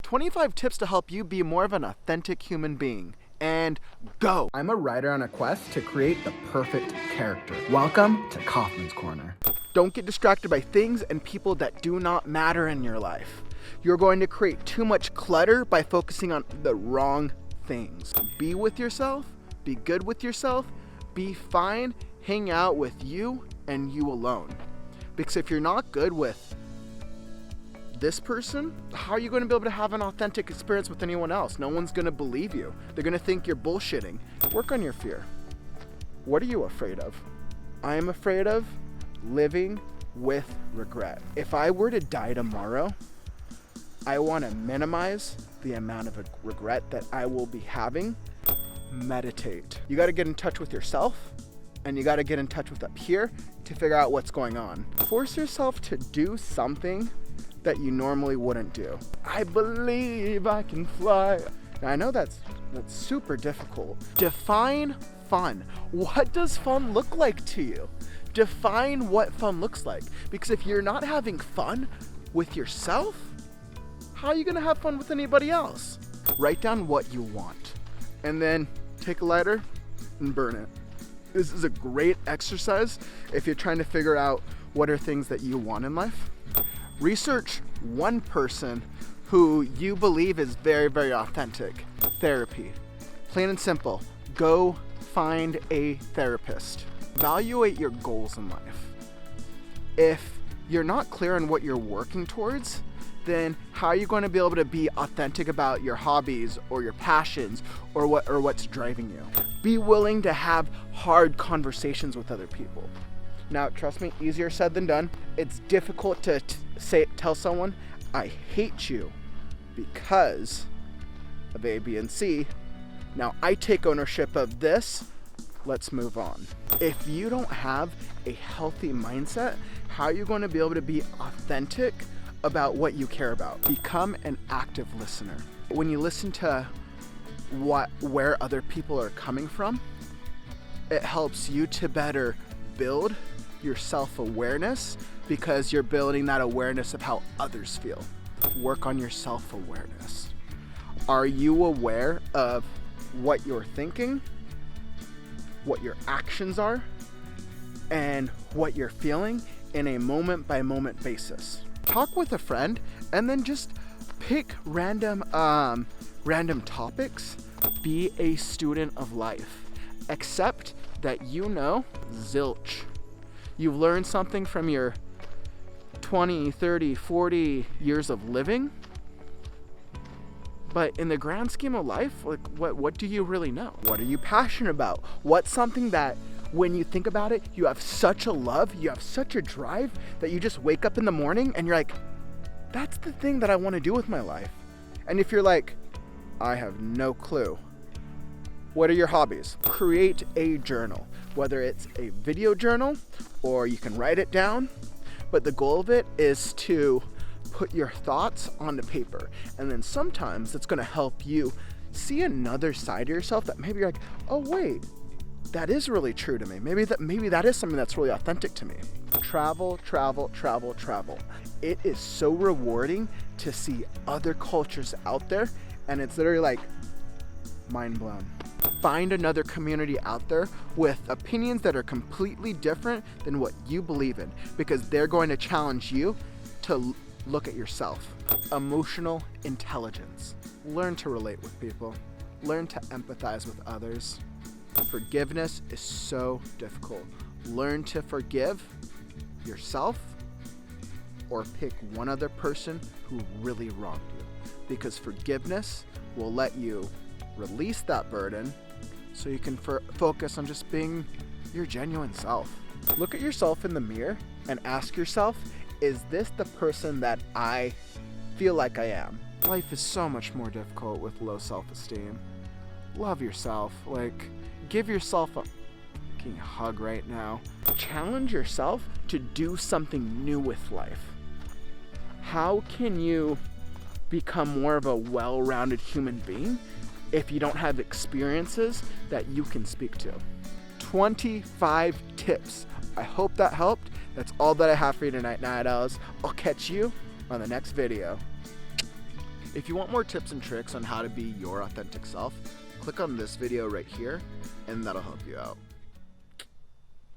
25 tips to help you be more of an authentic human being. And go! I'm a writer on a quest to create the perfect character. Welcome to Kauffman's Corner. Don't get distracted by things and people that do not matter in your life. You're going to create too much clutter by focusing on the wrong things. Be with yourself, be good with yourself, be fine, hang out with you and you alone. Because if you're not good with this person, how are you going to be able to have an authentic experience with anyone else? No one's going to believe you. They're going to think you're bullshitting. Work on your fear. What are you afraid of? I am afraid of living with regret. If I were to die tomorrow, I want to minimize the amount of regret that I will be having. Meditate. You got to get in touch with yourself, and you got to get in touch with up here to figure out what's going on. Force yourself to do something that you normally wouldn't do. I believe I can fly. Now, I know that's super difficult. Define fun. What does fun look like to you? Define what fun looks like. Because if you're not having fun with yourself, how are you gonna have fun with anybody else? Write down what you want and then take a lighter and burn it. This is a great exercise if you're trying to figure out what are things that you want in life. Research one person who you believe is very, very authentic. Therapy. Plain and simple. Go find a therapist. Evaluate your goals in life. If you're not clear on what you're working towards, then how are you going to be able to be authentic about your hobbies or your passions or what's driving you? Be willing to have hard conversations with other people. Now, trust me, easier said than done. It's difficult to tell someone, I hate you because of A, B, and C. Now, I take ownership of this. Let's move on. If you don't have a healthy mindset, how are you going to be able to be authentic about what you care about? Become an active listener. When you listen to where other people are coming from, it helps you to better build your self-awareness because you're building that awareness of how others feel. Work on your self-awareness. Are you aware of what you're thinking, what your actions are, and what you're feeling in a moment-by-moment basis? Talk with a friend and then just pick random topics. Be a student of life. Accept that zilch. You've learned something from your 20, 30, 40 years of living. But in the grand scheme of life, like what do you really know? What are you passionate about? What's something that when you think about it, you have such a love, you have such a drive that you just wake up in the morning and you're like, that's the thing that I want to do with my life. And if you're like, I have no clue, what are your hobbies? Create a journal, whether it's a video journal or you can write it down. But the goal of it is to put your thoughts on the paper. And then sometimes it's going to help you see another side of yourself that maybe you're like, oh wait, that is really true to me. Maybe that is something that's really authentic to me. Travel, travel, travel, travel. It is so rewarding to see other cultures out there, and it's literally like mind blown. Find another community out there with opinions that are completely different than what you believe in, because they're going to challenge you to look at yourself. Emotional intelligence. Learn to relate with people. Learn to empathize with others. Forgiveness is so difficult. Learn to forgive yourself or pick one other person who really wronged you, because forgiveness will let you release that burden so you can focus on just being your genuine self. Look at yourself in the mirror and ask yourself, is this the person that I feel like I am? Life is so much more difficult with low self-esteem. Love yourself. Give yourself a fucking hug right now. Challenge yourself to do something new with life. How can you become more of a well-rounded human being if you don't have experiences that you can speak to? 25 tips. I hope that helped. That's all that I have for you tonight, Night Owls. I'll catch you on the next video. If you want more tips and tricks on how to be your authentic self, click on this video right here, and that'll help you out.